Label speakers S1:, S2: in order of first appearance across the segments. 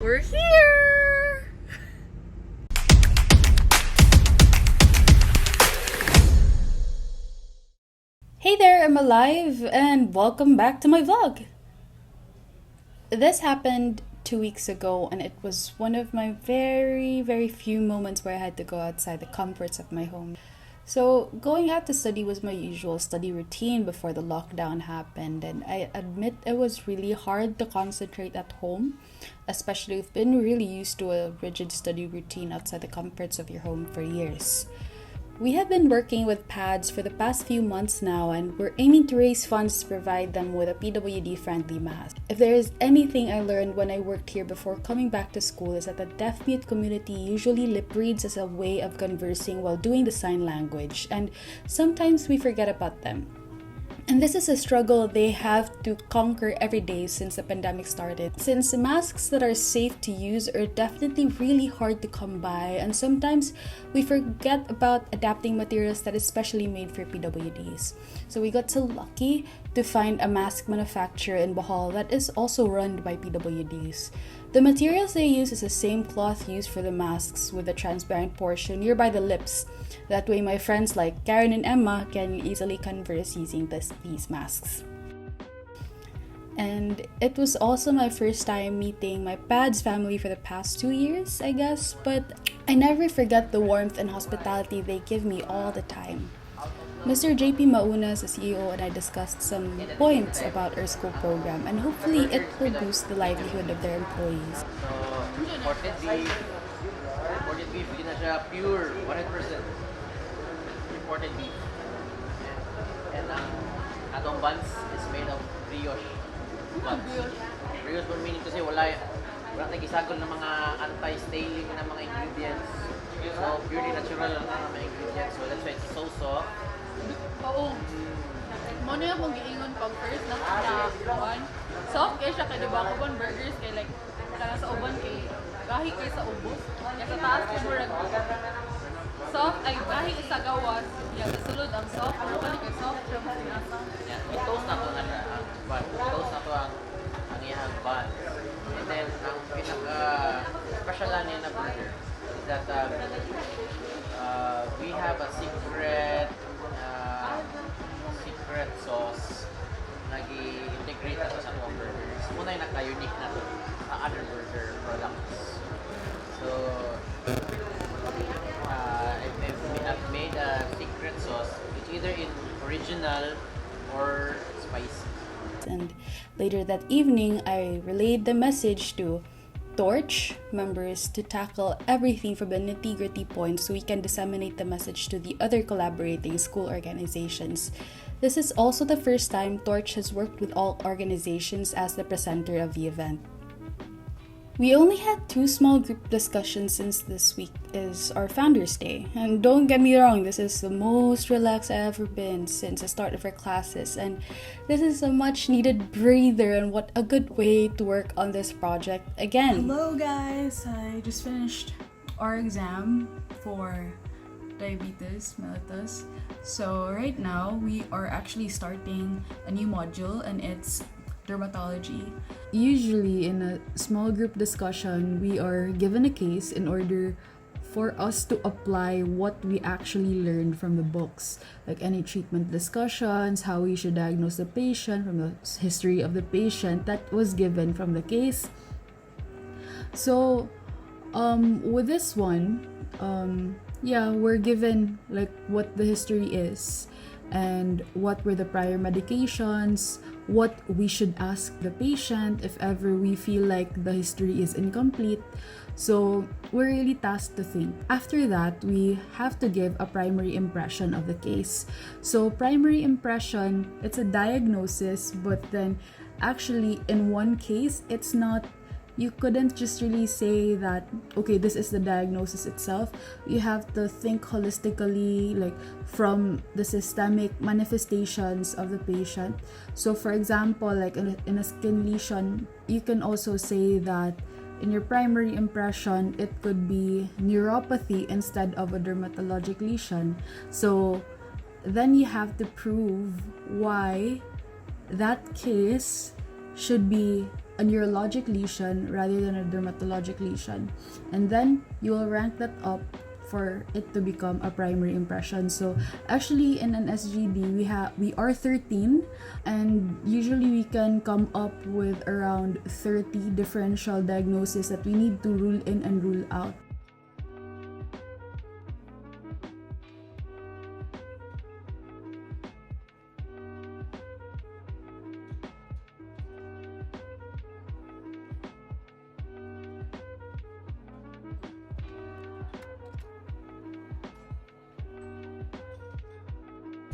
S1: We're here! Hey there, I'm alive and welcome back to my vlog. This happened 2 weeks ago and it was one of my very few moments where I had to go outside the comforts of my home. So going out to study was my usual study routine before the lockdown happened, and I admit it was really hard to concentrate at home, especially if you've been really used to a rigid study routine outside the comforts of your home for years. We have been working with PADS for the past few months now, and we're aiming to raise funds to provide them with a PWD Friendly Mask. If there is anything I learned when I worked here before coming back to school, is that the deaf-mute community usually lip reads as a way of conversing while doing the sign language, and sometimes we forget about them. And this is a struggle they have to conquer every day since the pandemic started. Since masks that are safe to use are definitely really hard to come by, and sometimes we forget about adapting materials that is specially made for PWDs. So we got so lucky to find a mask manufacturer in Bohol that is also run by PWDs. The materials they use is the same cloth used for the masks with a transparent portion nearby the lips. That way my friends like Karen and Emma can easily converse using these masks. And it was also my first time meeting my PADS family for the past 2 years, I guess, but I never forget the warmth and hospitality they give me all the time. Mr. JP Maunas, the CEO, and I discussed some points about our school program, and hopefully it will boost the livelihood of their employees.
S2: So, imported beef, hindi na siya pure, 100% imported beef. And atong buns is made of brioche. Brioche po meaning kasi wala nagisagol ng mga anti-staling na mga ingredients. So, purely natural lang ang mga ingredients. So, that's why it's so soft.
S3: Oo. Muna yung kung giingon pag first na kuhan. Soft kaya siya kay diba uban burgers kay like kana sa uban kay gahi kay sa ubos. Kaya sa taas kay murag soft ay gahi sa gawas. Ya sa sulod ang soft pero kani kay soft siya mas sinasa.
S2: Yeah, toast na to na siya. But toast na to ang iyang bun. And then ang pinaka-specialan niya na burger is that we have a secret sauce nag-integrate na to sa mga burgers. Muna yung naka-unique na to sa other burger products. So, I've made a secret sauce. It's either in original or spicy.
S1: And later that evening, I relayed the message to Torch members to tackle everything from the nitty-gritty points so we can disseminate the message to the other collaborating school organizations. This is also the first time Torch has worked with all organizations as the presenter of the event. We only had 2 small group discussions since this week is our Founders Day. And don't get me wrong, this is the most relaxed I've ever been since the start of our classes. And this is a much needed breather, and what a good way to work on this project again.
S4: Hello guys! I just finished our exam for diabetes mellitus. So right now we are actually starting a new module, and it's Dermatology. Usually in a small group discussion, we are given a case in order for us to apply what we actually learned from the books, like any treatment discussions, how we should diagnose the patient, from the history of the patient that was given from the case. So with this one, we're given like what the history is and what were the prior medications, what we should ask the patient if ever we feel like the history is incomplete. So we're really tasked to think. After that, we have to give a primary impression of the case. So primary impression, it's a diagnosis, but then actually in one case, it's not, you couldn't just really say that, okay, this is the diagnosis itself. You have to think holistically, like from the systemic manifestations of the patient. So for example, like in a skin lesion, you can also say that in your primary impression, it could be neuropathy instead of a dermatologic lesion. So then you have to prove why that case should be a neurologic lesion rather than a dermatologic lesion. And then you will rank that up for it to become a primary impression. So actually in an SGD we are 13, and usually we can come up with around 30 differential diagnoses that we need to rule in and rule out.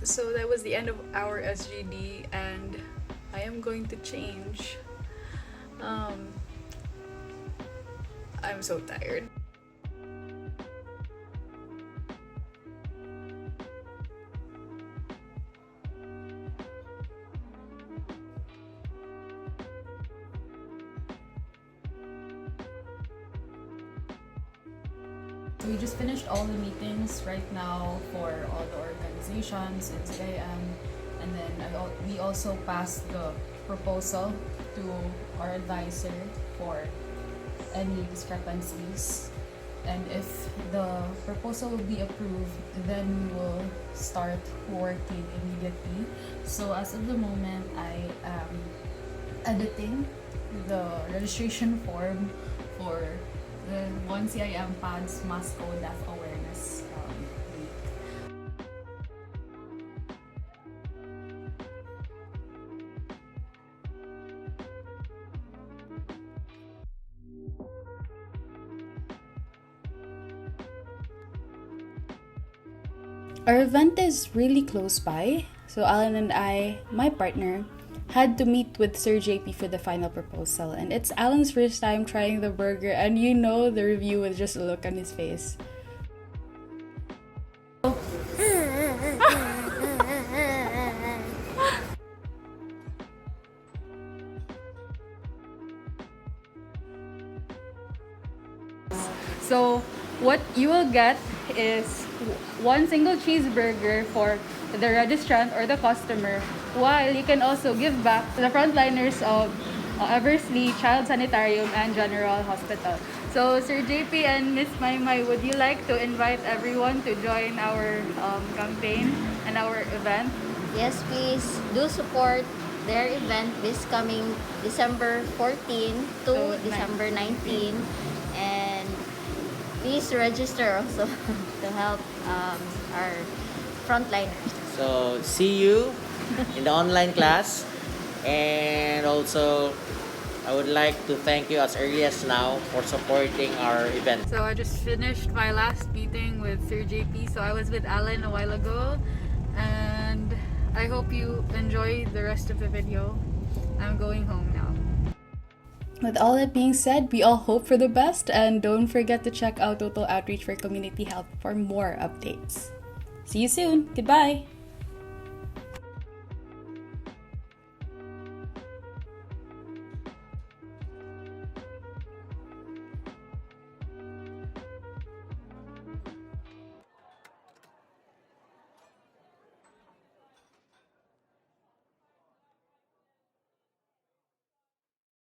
S4: So that was the end of our SGD, and I am going to change. I'm so tired. We just finished all the meetings right now for all the organizations in CIM, and then we also passed the proposal to our advisor for any discrepancies. And if the proposal will be approved, then we will start working immediately. So as of the moment, I am editing the registration form for the 1CIM PADS Masco Deaf Awareness Week.
S1: Our event is really close by, so Alan and I, my partner, had to meet with Sir JP for the final proposal, and it's Alan's first time trying the burger, and you know the review with just a look on his face. So what you will get is one single cheeseburger for the registrant or the customer, while you can also give back to the frontliners of Eversley Child Sanitarium and General Hospital. So Sir JP and Miss Maymay, would you like to invite everyone to join our campaign and our event?
S5: Yes, please do support their event this coming December 14 to December 19, and please register also to help our frontliners.
S2: So see you in the online class, and also I would like to thank you as early as now for supporting our event.
S4: So I just finished my last meeting with Sir JP. So I was with Alan a while ago, and I hope you enjoy the rest of the video. I'm going home now.
S1: With all that being said, we all hope for the best, and don't forget to check out Total Outreach for Community Health for more updates. See you soon. Goodbye.